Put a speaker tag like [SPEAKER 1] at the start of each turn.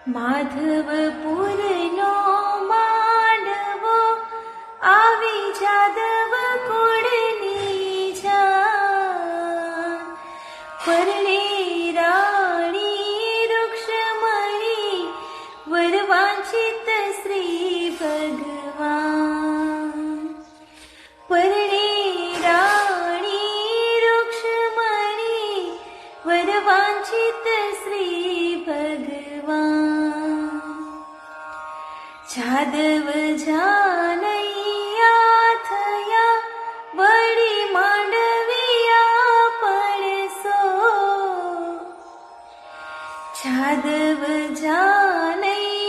[SPEAKER 1] માધવપુરનો માંડવો આવી જાદવ કુળની જાન, પરણે રાણી રૂક્ષમણી વરવાંચિત શ્રી ભગવાન, પરણે રાણી રૂક્ષમણી વરવાંચિત શ્રી ભગવાન, જાદવ જાનૈયા થયા વળી માંડવિયા પડસો, જાદવ જાનૈયા